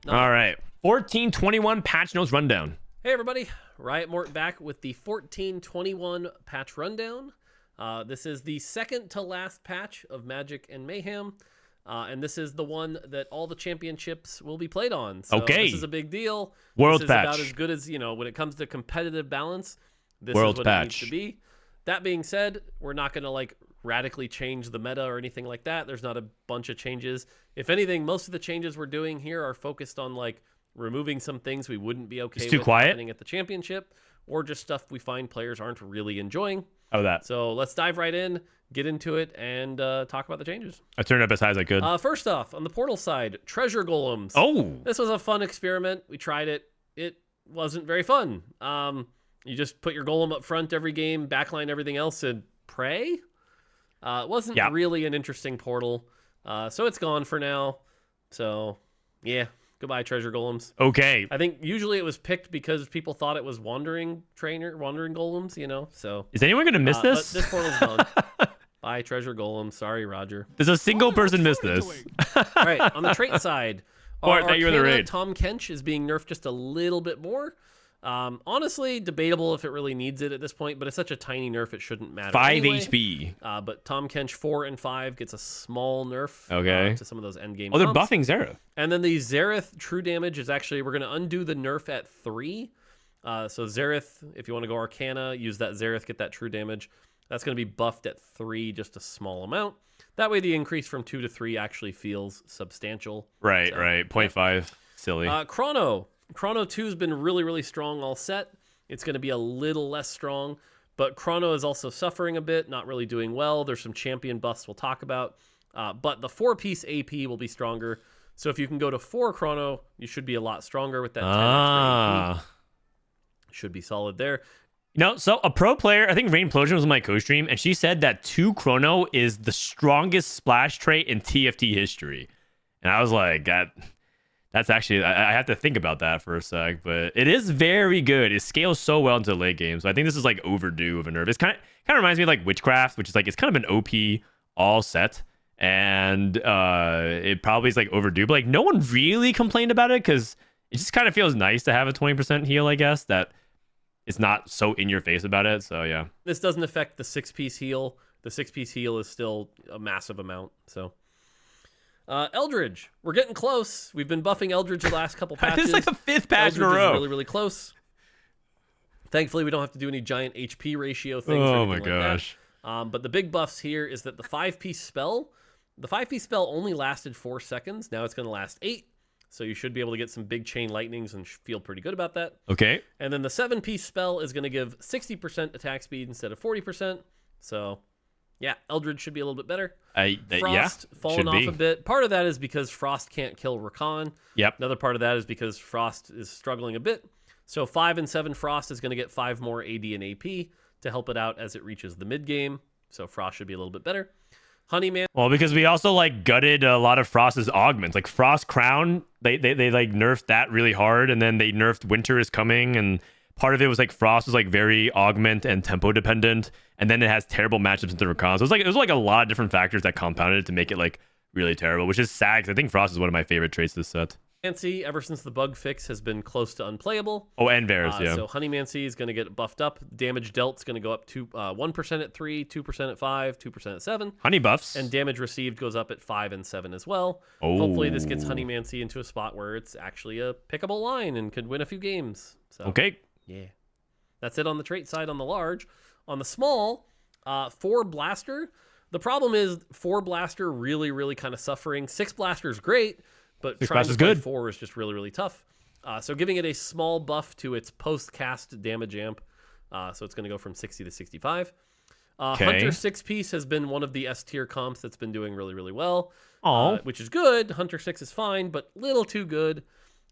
All right. 1421 patch notes rundown. Hey everybody, Riot Mort back with the 1421 patch rundown. This is the second to last patch of Magic and Mayhem, and this is the one that all the championships will be played on. So okay. This is a big deal. World this is patch. About as good as, when it comes to competitive balance, this World is what patch. it needs to be. That being said, we're not going to radically change the meta or anything like that. There's not a bunch of changes. If anything, most of the changes we're doing here are focused on removing some things we wouldn't be okay with happening at the championship, or just stuff we find players aren't really enjoying. Oh, that. So let's dive right in, get into it, and talk about the changes. I turned it up as high as I could. First off, on the portal side, treasure golems. Oh! This was a fun experiment. We tried it. It wasn't very fun. You just put your golem up front every game, backline everything else, and pray. It wasn't really an interesting portal. So it's gone for now. So, yeah. Goodbye, treasure golems. Okay. I think usually it was picked because people thought it was wandering golems, so. Is anyone going to miss this? But this portal's gone. Bye, treasure golem. Sorry, Roger. Does a single person miss this? All right, on the trait side, our thank you for the raid. Tom Kench is being nerfed just a little bit more. Honestly, debatable if it really needs it at this point, but it's such a tiny nerf it shouldn't matter. 5 anyway. HP. But Tom Kench 4 and 5 gets a small nerf to some of those endgame. Oh, they're comps. buffing Xerath. And then the Xerath true damage is actually, we're going to undo the nerf at 3. So Xerath, if you want to go Arcana, use that Xerath, get that true damage. That's going to be buffed at 3, just a small amount. That way the increase from 2 to 3 actually feels substantial. Right, right. 0.5. Silly. Chrono 2 has been really, really strong all set. It's going to be a little less strong, but Chrono is also suffering a bit, not really doing well. There's some champion buffs we'll talk about, but the 4-piece AP will be stronger. So if you can go to 4 Chrono, you should be a lot stronger with that 10 extra AP. Should be solid there. So a pro player, I think Rain Plosion was on my co-stream, and she said that 2 Chrono is the strongest splash trait in TFT history. And I was like, that's actually, I have to think about that for a sec, but it is very good. It scales so well into late game. So I think this is overdue of a nerf. It's kind of reminds me of Witchcraft, which is it's kind of an OP all set. And it probably is overdue, but no one really complained about it because it just kind of feels nice to have a 20% heal, I guess, that it's not so in your face about it. So yeah. This doesn't affect the 6-piece heal. The 6-piece heal is still a massive amount. So Eldridge, we're getting close. We've been buffing Eldridge the last couple patches. This is the 5th patch in a row. Really, really close. Thankfully, we don't have to do any giant HP ratio things. Oh my gosh. But the big buffs here is that the 5-piece spell, only lasted 4 seconds. Now it's going to last 8. So you should be able to get some big chain lightnings and feel pretty good about that. Okay. And then the 7-piece spell is going to give 60% attack speed instead of 40%. So yeah, Eldridge should be a little bit better. Frost falling off a bit. Part of that is because Frost can't kill Rakan. Yep. Another part of that is because Frost is struggling a bit. So 5 and 7 Frost is going to get 5 more AD and AP to help it out as it reaches the mid game. So Frost should be a little bit better. Honeyman. Well, because we also gutted a lot of Frost's augments. Frost Crown, they nerfed that really hard, and then they nerfed Winter is Coming, and part of it was Frost was very augment and tempo dependent, and then it has terrible matchups into Rakan. So it was a lot of different factors that compounded it to make it really terrible, which is sad because I think Frost is one of my favorite traits this set. Honeymancy, ever since the bug fix, has been close to unplayable. Oh, and Varus, yeah. So Honeymancy is going to get buffed up. Damage dealt is going to go up to 1% at 3, 2% at 5, 2% at 7. Honey buffs. And damage received goes up at 5 and 7 as well. Oh. Hopefully this gets Honeymancy into a spot where it's actually a pickable line and could win a few games. So, okay. Yeah. That's it on the trait side on the large. On the small, 4 Blaster. The problem is 4 Blaster really, really kind of suffering. 6 Blaster is great, but trying to play 4 is just really, really tough. So giving it a small buff to its post-cast damage amp. So it's going to go from 60 to 65. Hunter 6-piece has been one of the S-tier comps that's been doing really, really well. Which is good. Hunter 6 is fine, but little too good.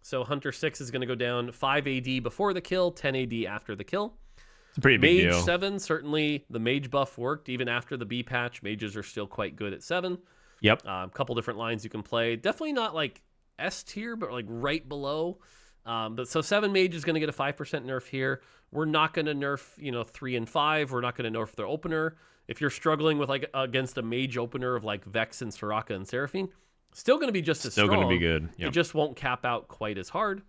So Hunter 6 is going to go down 5 AD before the kill, 10 AD after the kill. It's a pretty big deal. Mage 7, certainly the mage buff worked. Even after the B patch, mages are still quite good at 7. Yep. A couple different lines you can play. Definitely not S tier, but right below. But so 7 mage is going to get a 5% nerf here. We're not going to nerf, 3 and 5. We're not going to nerf their opener. If you're struggling with against a mage opener of Vex and Soraka and Seraphine, Still going to be just as Still strong. going to be good. It just won't cap out quite as hard.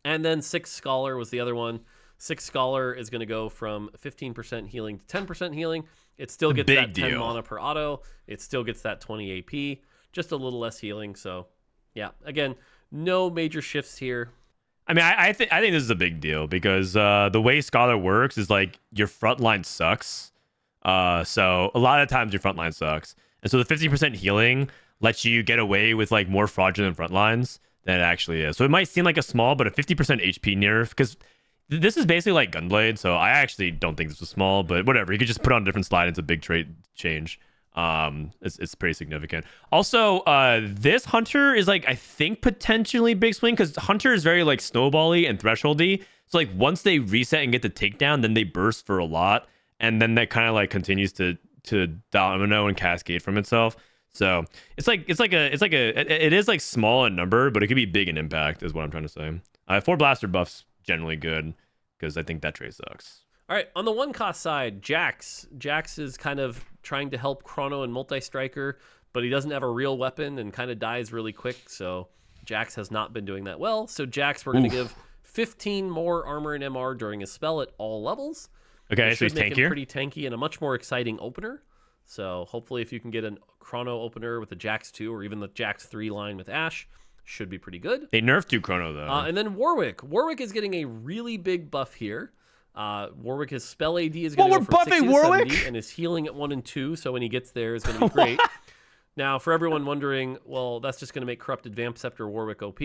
And then 6 Scholar was the other one. 6 Scholar is going to go from 15% healing to 10% healing. It still gets that 10 mana per auto. It still gets that 20 AP. Just a little less healing. So, yeah. Again, no major shifts here. I mean, I think this is a big deal because the way Scholar works is like your front line sucks. So a lot of times your front line sucks. And so the 50% healing lets you get away with like more fraudulent front lines than it actually is. So it might seem like a small, but a 50% HP nerf, because this is basically like Gunblade. So I actually don't think this was small, but whatever. You could just put on a different slide. It's a big trait change. It's pretty significant. Also, this Hunter is like, I think potentially big swing, because Hunter is very like snowbally and thresholdy. So like once they reset and get the takedown, then they burst for a lot, and then that kind of like continues to domino and cascade from itself. So it is like small in number, but it could be big in impact, is what I'm trying to say. 4 blaster buffs generally good, because I think that trait sucks. All right, on the 1-cost side, Jax. Jax is kind of trying to help Chrono and Multi-Striker, but he doesn't have a real weapon and kind of dies really quick, so Jax has not been doing that well. So Jax, we're going to give 15 more armor and MR during his spell at all levels. Okay, so he's he's tankier. Pretty tanky and a much more exciting opener. So hopefully if you can get a Chrono opener with the Jax 2 or even the Jax 3 line with Ashe, should be pretty good. They nerfed 2 Chrono, though. And then Warwick. Warwick is getting a really big buff here. Warwick, his spell AD is going to go from 60 to 70, and his healing at 1 and 2, so when he gets there is going to be great. Now, for everyone wondering, well, that's just going to make Corrupted Vamp Scepter Warwick OP,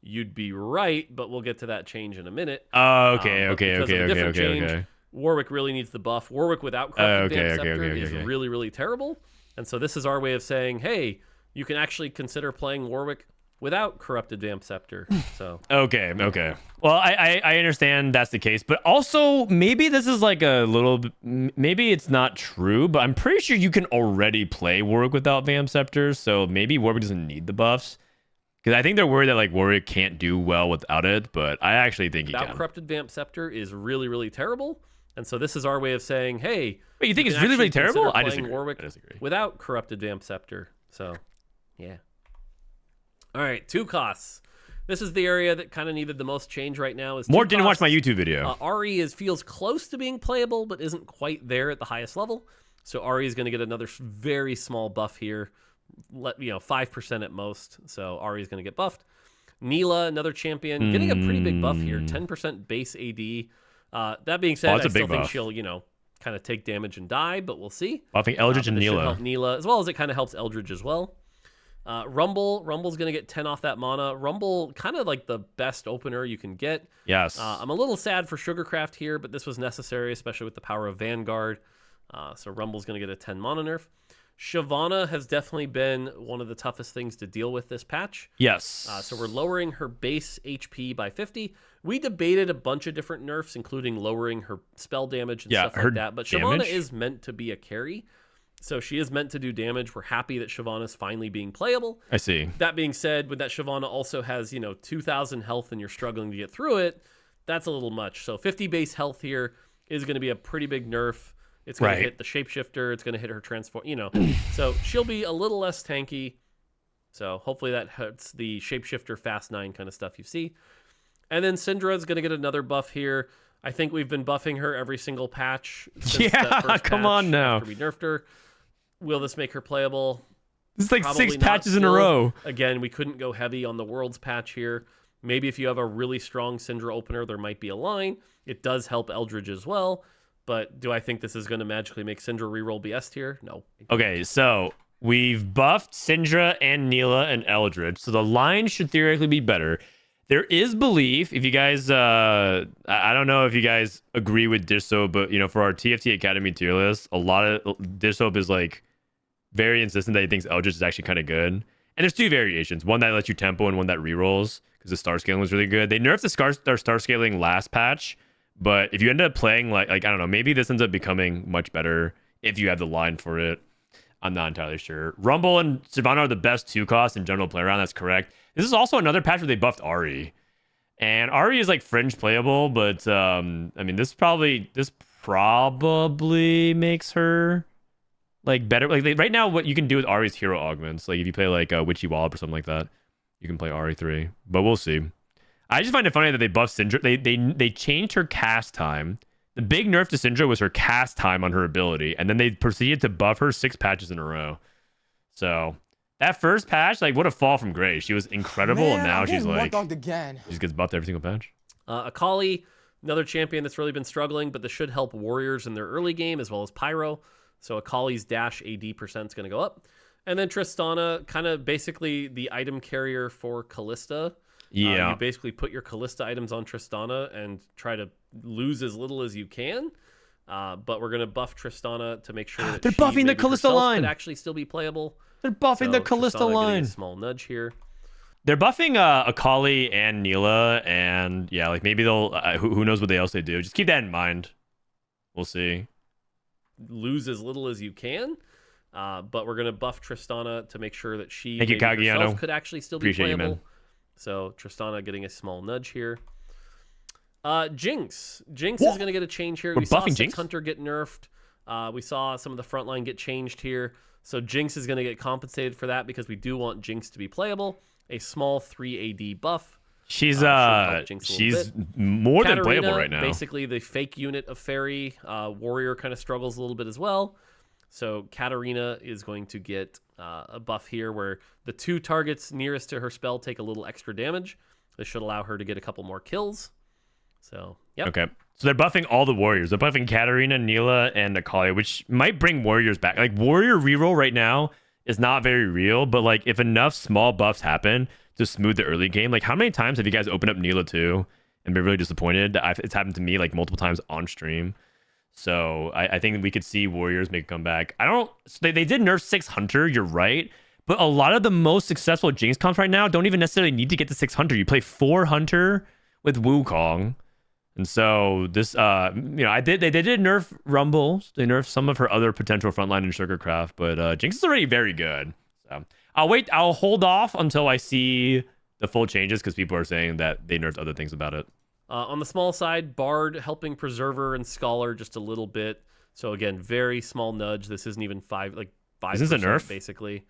you'd be right, but we'll get to that change in a minute. Oh, okay. Warwick really needs the buff. Warwick without Corrupted Vamp Scepter is really, really terrible. And so this is our way of saying, hey, you can actually consider playing Warwick without Corrupted Vamp Scepter. So okay. Well, I understand that's the case, but also maybe this is like a little, maybe it's not true, but I'm pretty sure you can already play Warwick without Vamp Scepter, so maybe Warwick doesn't need the buffs. Because I think they're worried that like Warwick can't do well without it, but I actually think he can. Without Corrupted Vamp Scepter is really, really terrible. And so this is our way of saying, hey, wait, you think it's really, really terrible? I disagree. Warwick without Corrupted Vamp Scepter. So, yeah. All right, 2 costs. This is the area that kind of needed the most change right now. Is More didn't watch my YouTube video. Ahri feels close to being playable, but isn't quite there at the highest level. So Ahri is going to get another very small buff here, 5% at most. So Ahri is going to get buffed. Neela, another champion, getting a pretty big buff here, 10% base AD. That being said, I still think she'll, kind of take damage and die, but we'll see. Buffing Eldritch and Neela. Help Neela, as well as it kind of helps Eldritch as well. Rumble's going to get 10 off that mana. Rumble, kind of like the best opener you can get. Yes. I'm a little sad for Sugarcraft here, but this was necessary, especially with the power of Vanguard. So Rumble's going to get a 10 mana nerf. Shyvana has definitely been one of the toughest things to deal with this patch. Yes. So we're lowering her base HP by 50. We debated a bunch of different nerfs, including lowering her spell damage and stuff like that. But Shyvana is meant to be a carry. So she is meant to do damage. We're happy that Shyvana's finally being playable. I see. That being said, with that Shyvana also has, 2,000 health and you're struggling to get through it, that's a little much. So 50 base health here is going to be a pretty big nerf. It's going to hit the shapeshifter. It's going to hit her transform, So she'll be a little less tanky. So hopefully that hurts the shapeshifter fast 9 kind of stuff you see. And then Syndra is going to get another buff here. I think we've been buffing her every single patch. Since that first come on now. After we nerfed her. Will this make her playable? It's like probably 6 patches in a row. Again, we couldn't go heavy on the Worlds patch here. Maybe if you have a really strong Syndra opener, there might be a line. It does help Eldritch as well. But do I think this is going to magically make Syndra reroll BS tier? No. Okay, so we've buffed Syndra and Neela and Eldritch, so the line should theoretically be better. There is belief, if you guys, I don't know if you guys agree with Dish Soap, but, for our TFT Academy tier list, a lot of Dish Soap is, very insistent that he thinks Eldritch is actually kind of good. And there's 2 variations. One that lets you tempo and one that rerolls, because the star scaling was really good. They nerfed the star scaling last patch, but if you end up playing, I don't know, maybe this ends up becoming much better if you have the line for it. I'm not entirely sure. Rumble and Shyvana are the best 2 costs in general play around. That's correct. This is also another patch where they buffed Ahri. And Ahri is fringe playable, but this probably makes her like better. Like right now, what you can do with Ari's hero augments, like if you play like a Witchy Wallop or something like that, you can play Ari 3. But we'll see. I just find it funny that they buffed Syndra. They changed her cast time. The big nerf to Syndra was her cast time on her ability, and then they proceeded to buff her 6 patches in a row. So that first patch, like, what a fall from grace. She was incredible, and now she's like, again. she just gets buffed every single patch. Akali, another champion that's really been struggling, but this should help warriors in their early game as well as Pyro. So Akali's dash AD percent is going to go up. And then Tristana, kind of basically the item carrier for Kalista. Yeah. You basically put your Kalista items on Tristana and try to lose as little as you can. But we're going to buff Tristana to make sure that they're buffing the Kalista line. Could actually still be playable. They're buffing the Kalista Tristana line. getting a small nudge here. They're buffing Akali and Neela, and yeah, like maybe they'll. Who knows what else they do? Just keep that in mind. We'll see. Lose as little as you can. But we're going to buff Tristana to make sure that she Thank you, Kagiano. could actually still Appreciate be playable. you, man. So Tristana getting a small nudge here. Jinx. Jinx is going to get a change here. We're we saw buffing Six Jinx? Hunter get nerfed. We saw some of the front line get changed here. So Jinx is going to get compensated for that because we do want Jinx to be playable. A small 3 AD buff. She's she's more than playable right now. Basically, the fake unit of Fairy. Warrior kind of struggles a little bit as well. So Katarina is going to get a buff here where the 2 targets nearest to her spell take a little extra damage. This should allow her to get a couple more kills. So, yep. Okay. So they're buffing all the warriors. They're buffing Katarina, Neela, and Akali, which might bring warriors back. Like, warrior reroll right now is not very real, but like if enough small buffs happen to smooth the early game, like how many times have you guys opened up Neela 2 and been really disappointed? It's happened to me like multiple times on stream. So I think we could see warriors make a comeback. They did nerf 6 Hunter, you're right. But a lot of the most successful Jinx comps right now don't even necessarily need to get to 6 Hunter. You play 4 Hunter with Wukong. And so this, they did nerf Rumble. They nerfed some of her other potential frontline in Sugarcraft, but Jinx is already very good. So I'll hold off until I see the full changes because people are saying that they nerfed other things about it. On the small side, Bard helping Preserver and Scholar just a little bit. So again, very small nudge. This isn't even 5. Is this a nerf? Basically.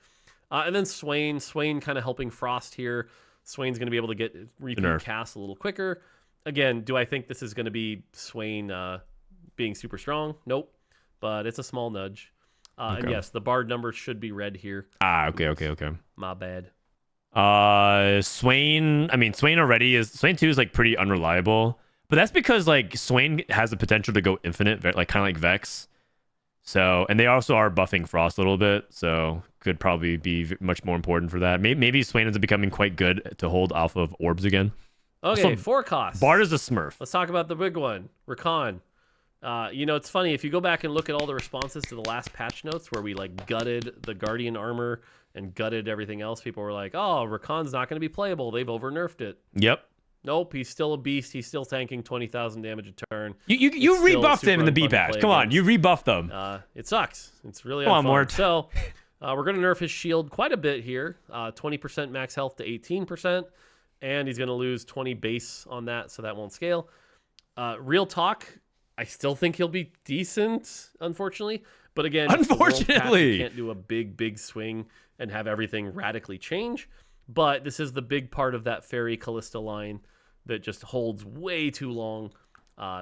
And then Swain kind of helping Frost here. Swain's going to be able to get repeat cast a little quicker. Again, do I think this is going to be Swain being super strong? Nope. But it's a small nudge. Okay. And yes, the Bard numbers should be red here. Okay. My bad. Swain 2 is like pretty unreliable, but that's because like Swain has the potential to go infinite, like kind of like Vex. So, and they also are buffing Frost a little bit, so could probably be much more important for that. Maybe Swain ends up becoming quite good to hold off of orbs again. Okay, also, forecast. Bard is a Smurf. Let's talk about the big one, Rakan. It's funny if you go back and look at all the responses to the last patch notes where we like gutted the Guardian armor and gutted everything else. People were like, "Oh, Rakan's not going to be playable. They've over nerfed it." Yep. Nope, he's still a beast. He's still tanking 20,000 damage a turn. You rebuffed him in the B patch. Come on, you rebuffed them. It sucks. It's really Come on, unfun. Mort. So we're going to nerf his shield quite a bit here. 20% max health to 18%. And he's going to lose 20 base on that, so that won't scale. Real talk, I still think he'll be decent, unfortunately. But again, unfortunately, you can't do a big swing and have everything radically change. But this is the big part of that Fairy Kalista line that just holds way too long.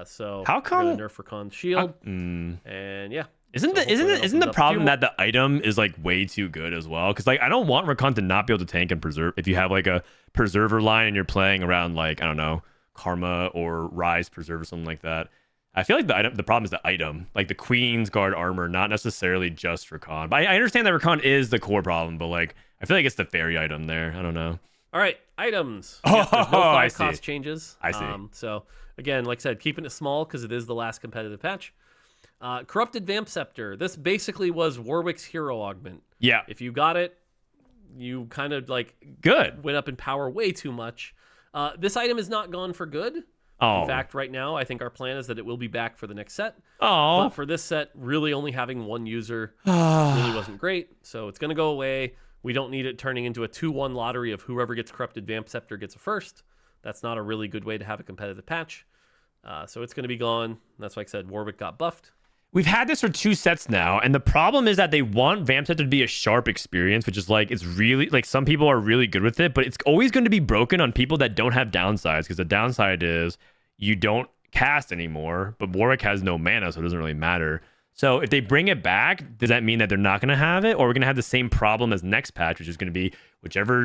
So how come nerf Rakan's shield? And yeah. Isn't the problem that the item is like way too good as well? Because like I don't want Rakan to not be able to tank and preserve. If you have like a preserver line and you're playing around like I don't know Karma or Rise Preserve or something like that, I feel like the problem is the item, like the Queen's Guard armor, not necessarily just Rakan. But I understand that Rakan is the core problem, but like I feel like it's the fairy item there. I don't know. All right, items. Oh, there's no 5 I cost see. changes. I see. So again, like I said, keeping it small because it is the last competitive patch. Corrupted Vamp Scepter. This basically was Warwick's hero augment. Yeah. If you got it, you kind of like went up in power way too much. This item is not gone for good. Oh. In fact, right now, I think our plan is that it will be back for the next set. Oh. But for this set, really only having one user really wasn't great. So it's going to go away. We don't need it turning into a 2-1 lottery of whoever gets Corrupted Vamp Scepter gets a first. That's not a really good way to have a competitive patch. So it's going to be gone. That's why I said Warwick got buffed. We've had this for 2 sets now, and the problem is that they want Vamp Set to be a sharp experience, which is like, it's really, like, some people are really good with it, but it's always going to be broken on people that don't have downsides, because the downside is you don't cast anymore, but Warwick has no mana, so it doesn't really matter. So if they bring it back, does that mean that they're not going to have it, or we're going to have the same problem as next patch, which is going to be whichever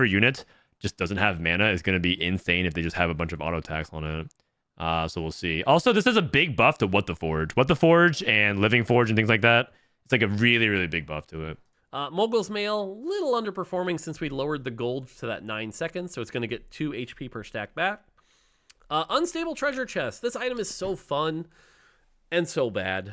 unit just doesn't have mana is going to be insane if they just have a bunch of auto attacks on it. So we'll see. Also, this is a big buff to What the Forge. What the Forge and Living Forge and things like that. It's like a really, really big buff to it. Mogul's Mail, little underperforming since we lowered the gold to that 9 seconds, so it's going to get 2 HP per stack back. Unstable Treasure Chest. This item is so fun and so bad.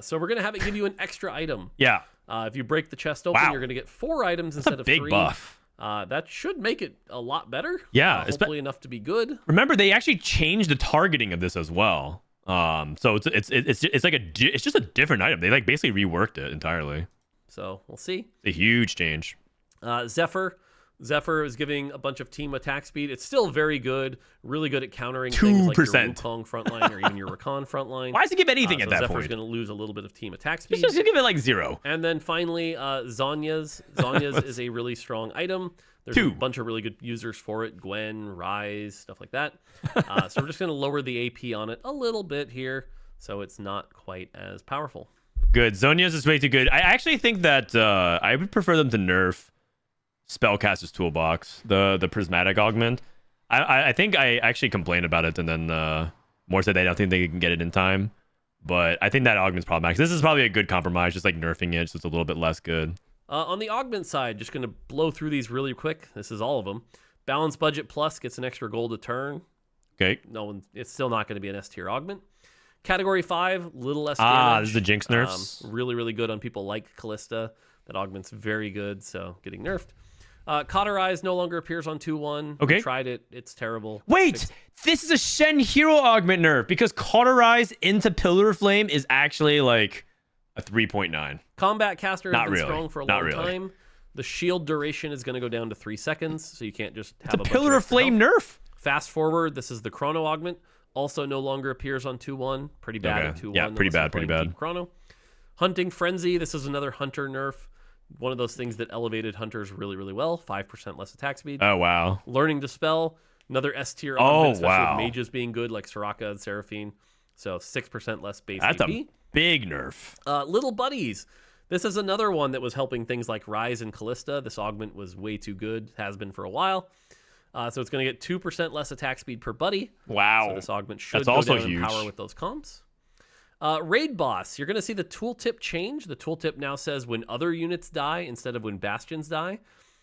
So we're going to have it give you an extra item. Yeah. If you break the chest open, you're going to get 4 items instead of 3. Big buff. That should make it a lot better. Yeah, hopefully enough to be good. Remember, they actually changed the targeting of this as well. So it's just a different item. They like basically reworked it entirely. So we'll see. It's a huge change. Zephyr is giving a bunch of team attack speed. It's still very good, really good at countering things like your Wukong frontline or even your Rakan frontline. Why does it give anything at that Zephyr's point? Zephyr's going to lose a little bit of team attack speed. Just give it like 0. And then finally, Zhonya's. Zhonya's is a really strong item. There's 2. a bunch of really good users for it. Gwen, Ryze, stuff like that. So we're just going to lower the AP on it a little bit here so it's not quite as powerful. Good. Zhonya's is way too good. I actually think that I would prefer them to nerf Spellcaster's Toolbox, the Prismatic Augment. I think I actually complained about it, and then more said they don't think they can get it in time. But I think that Augment's problematic. This is probably a good compromise, just like nerfing it so it's a little bit less good. On the Augment side, just going to blow through these really quick. This is all of them. Balance Budget Plus gets an extra gold a turn. Okay. It's still not going to be an S tier Augment. Category 5, little less damage. This is the Jinx nerfs. Really, really good on people like Callista. That Augment's very good, so getting nerfed. Cauterize no longer appears on 2-1. Okay. We tried it. It's terrible. Wait, this is a Shen Hero Augment nerf because Cauterize into Pillar of Flame is actually like a 3.9. Combat Caster has been really. strong for a long time. The shield duration is going to go down to 3 seconds, so you can't just have a Pillar of Flame nerf. Fast forward, this is the Chrono Augment. Also no longer appears on 2-1. Pretty bad at 2-1. Yeah, pretty bad. Chrono. Hunting Frenzy. This is another Hunter nerf. One of those things that elevated Hunters really, really well. 5% less attack speed. Oh, wow. Learning Dispel. Another S tier augment, especially wow. with mages being good like Soraka and Seraphine. So 6% less base That's AP. a big nerf. Little Buddies. This is another one that was helping things like Ryze and Callista. This augment was way too good. Has been for a while. So it's going to get 2% less attack speed per buddy. Wow. So this augment should That's go also down huge. in power with those comps. Raid Boss. You're going to see the tooltip change. The tooltip now says when other units die instead of when bastions die.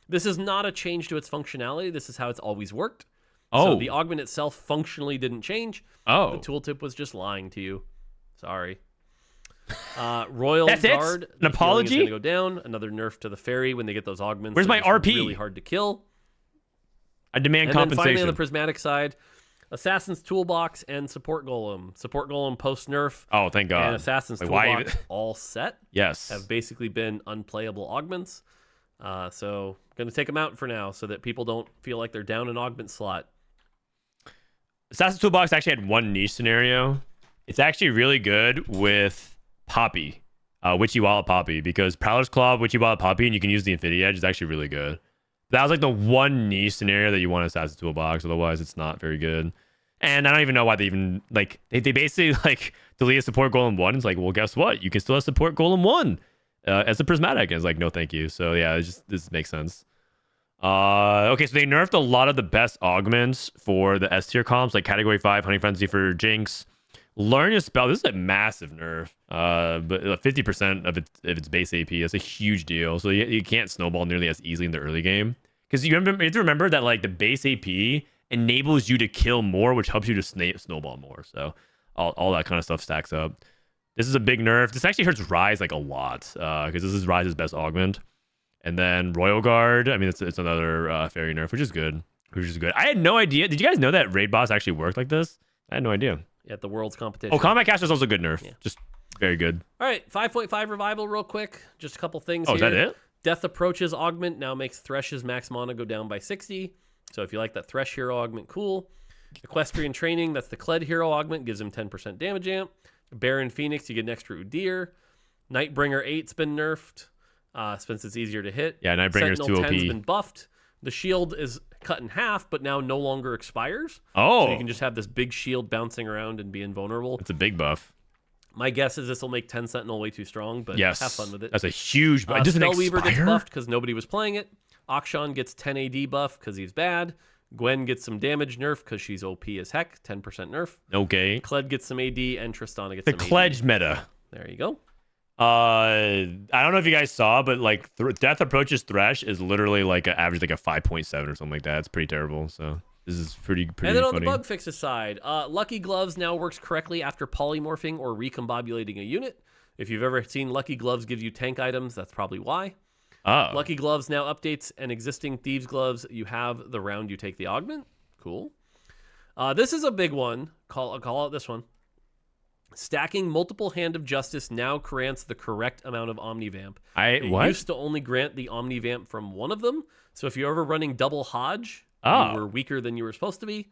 This is not a change to its functionality. This is how it's always worked. So the augment itself functionally didn't change. The tooltip was just lying to you. Sorry. Royal That's Guard. An apology? Is going to go down. Another nerf to the fairy when they get those augments. Where's my RP? Really hard to kill. I demand and compensation. Then finally on the Prismatic side, Assassin's Toolbox and Support Golem. Support Golem post nerf. Oh, thank God. And Assassin's Toolbox all set. Yes. Have basically been unplayable augments. So going to take them out for now so that people don't feel like they're down an augment slot. Assassin's Toolbox actually had one niche scenario. It's actually really good with Poppy, Witchy Wallet Poppy, because Prowler's Claw, Witchy Wallet Poppy, and you can use the Infinity Edge is actually really good. That was like the one niche scenario that you want Assassin's Toolbox. Otherwise, it's not very good. And I don't even know why they even like they basically like deleted Support Golem 1. It's like, well, guess what? You can still have Support Golem 1 as a Prismatic. And it's like, no, thank you. So yeah, this makes sense. Okay, so they nerfed a lot of the best augments for the S tier comps, like Category 5, Hunting Frenzy for Jinx. Learn your spell. This is a massive nerf. But 50% of its base AP. That's a huge deal. So you can't snowball nearly as easily in the early game. Because you have to remember that like the base AP enables you to kill more, which helps you to snowball more. So all that kind of stuff stacks up. This is a big nerf. This actually hurts Ryze like a lot. Because this is Ryze's best augment. And then Royal Guard. I mean, it's another fairy nerf, which is good. I had no idea. Did you guys know that Raid Boss actually worked like this? I had no idea. At the World's competition. Oh, Combat Caster is also a good nerf. Yeah. Just very good. All right, 5.5 Revival real quick. Just a couple things here. Is that it? Death Approaches augment now makes Thresh's max mana go down by 60. So if you like that Thresh hero augment, cool. Equestrian Training, that's the Kled hero augment, gives him 10% damage amp. Baron Phoenix, you get an extra Udyr. Nightbringer 8's been nerfed since it's easier to hit. Yeah, Nightbringer's Sentinel too OP. 10's been buffed. The shield is cut in half, but now no longer expires. Oh. So you can just have this big shield bouncing around and be invulnerable. It's a big buff. My guess is this will make 10 Sentinel way too strong, but Yes. have fun with it. That's a huge buff. It doesn't Spellweaver gets expire? buffed because nobody was playing it. Akshan gets 10 AD buff because he's bad. Gwen gets some damage nerf because she's OP as heck, 10% nerf. Okay. Kled gets some AD, and Tristana gets The some Kledge AD. meta. There you go. I don't know if you guys saw, but like Death Approaches Thresh is literally like an average like a 5.7 or something like that. It's pretty terrible. So this is pretty And then on funny. the bug fixes side, Lucky Gloves now works correctly after polymorphing or recombobulating a unit. If you've ever seen Lucky Gloves give you tank items, that's probably why. Oh. Lucky Gloves now updates an existing Thieves Gloves you have the round you take the augment. Cool. This is a big one. I'll call out this one. Stacking multiple Hand of Justice now grants the correct amount of Omnivamp. It used to only grant the Omnivamp from one of them. So if you're ever running double Hodge, you were weaker than you were supposed to be.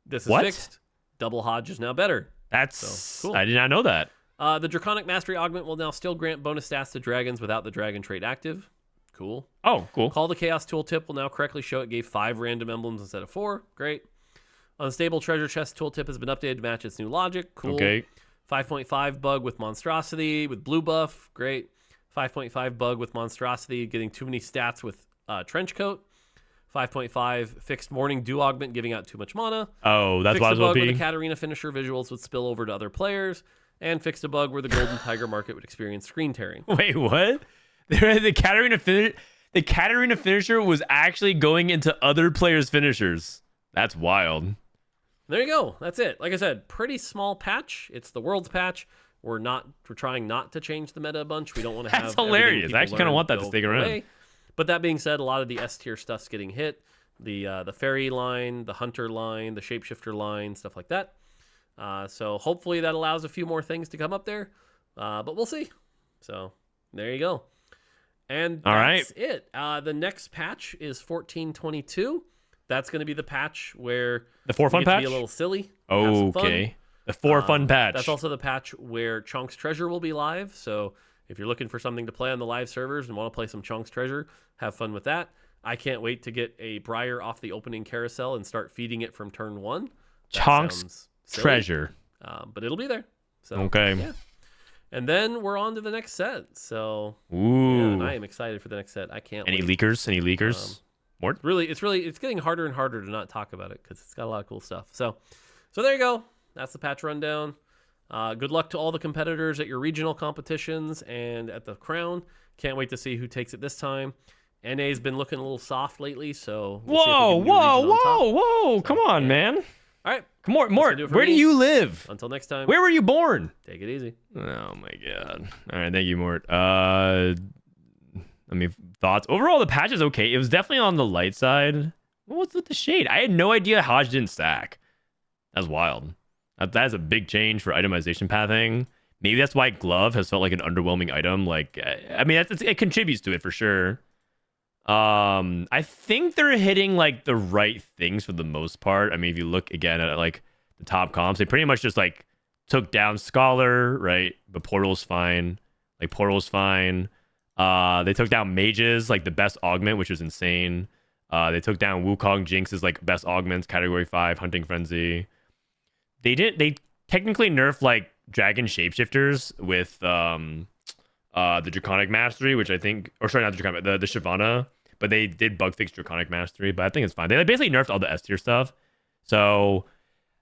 This is fixed. Double Hodge is now better. That's so cool. I did not know that. The Draconic Mastery Augment will now still grant bonus stats to dragons without the dragon trait active. Cool. Oh, cool. Call the Chaos Tooltip will now correctly show it gave 5 random emblems instead of 4. Great. Unstable Treasure Chest Tooltip has been updated to match its new logic. Cool. Okay. 5.5 bug with Monstrosity with blue buff. Great. 5.5 bug with Monstrosity getting too many stats with Trenchcoat. 5.5 fixed Morning Dew Augment giving out too much mana. Oh, that's fixed why I a was bug OP. where the Katarina finisher visuals would spill over to other players. And fixed a bug where the Golden Tiger market would experience screen tearing. Wait, what? The Katarina finisher was actually going into other players' finishers. That's wild. There you go. That's it. Like I said, pretty small patch. It's the world's patch. We're trying not to change the meta a bunch. We don't want to have. That's hilarious. I actually kind of want that to go stick around. away. But that being said, a lot of the S tier stuff's getting hit. The fairy line, the hunter line, the shapeshifter line, stuff like that. So hopefully that allows a few more things to come up there. But we'll see. So there you go. And that's it. The next patch is 14.22. That's going to be the patch where the 4 fun patch. Be a little silly. Okay. The 4 fun patch. That's also the patch where Chunk's Treasure will be live. So if you're looking for something to play on the live servers and want to play some Chunk's Treasure, have fun with that. I can't wait to get a Briar off the opening carousel and start feeding it from turn 1. Chunk's Treasure. But it'll be there. So, okay. Yeah. And then we're on to the next set. So ooh, yeah, and I am excited for the next set. I can't wait. Any leakers? More? It's getting harder and harder to not talk about it because it's got a lot of cool stuff. So there you go. That's the patch rundown. Good luck to all the competitors at your regional competitions and at the Crown. Can't wait to see who takes it this time. NA's been looking a little soft lately, so we'll see if we can do region on top. Come on, man. All right. Come on, Mort. Where do you live? Until next time. Where were you born? Take it easy. Oh my god. All right, thank you, Mort. Thoughts. Overall, the patch is okay. It was definitely on the light side. What was with the shade? I had no idea Hodge didn't stack. That's wild. That's a big change for itemization pathing. Maybe that's why Glove has felt like an underwhelming item. Like, I mean, it contributes to it for sure. I think they're hitting like the right things for the most part. I mean, if you look again at like the top comps, they pretty much just like took down Scholar, right? But Portal's fine. Like Portal's fine. They took down Mages, like the best augment, which was insane. They took down Wukong Jinx's like best augments, category 5, Hunting Frenzy. They technically nerfed like Dragon Shapeshifters with the Draconic Mastery, which I think, or sorry, not the Draconic, the Shyvana, but they did bug fix Draconic Mastery, but I think it's fine. They basically nerfed all the S tier stuff. So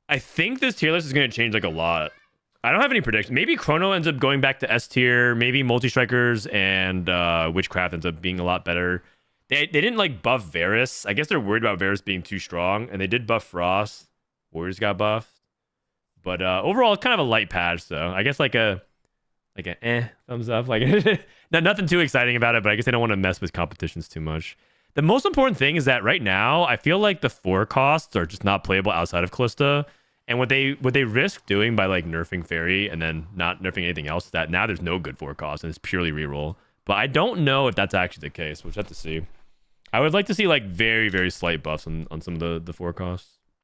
I think this tier list is going to change like a lot. I don't have any predictions. Maybe Chrono ends up going back to S tier. Maybe Multi-Strikers and Witchcraft ends up being a lot better. They didn't like buff Varus. I guess they're worried about Varus being too strong, and they did buff Frost. Warriors got buffed. But overall, it's kind of a light patch, so I guess like a thumbs up. Like nothing too exciting about it, but I guess they don't want to mess with competitions too much. The most important thing is that right now, I feel like the 4 costs are just not playable outside of Callista. And what they risk doing by like nerfing Fairy and then not nerfing anything else is that now there's no good 4 costs and it's purely reroll. But I don't know if that's actually the case. We'll have to see. I would like to see like very, very slight buffs on some of the 4 costs.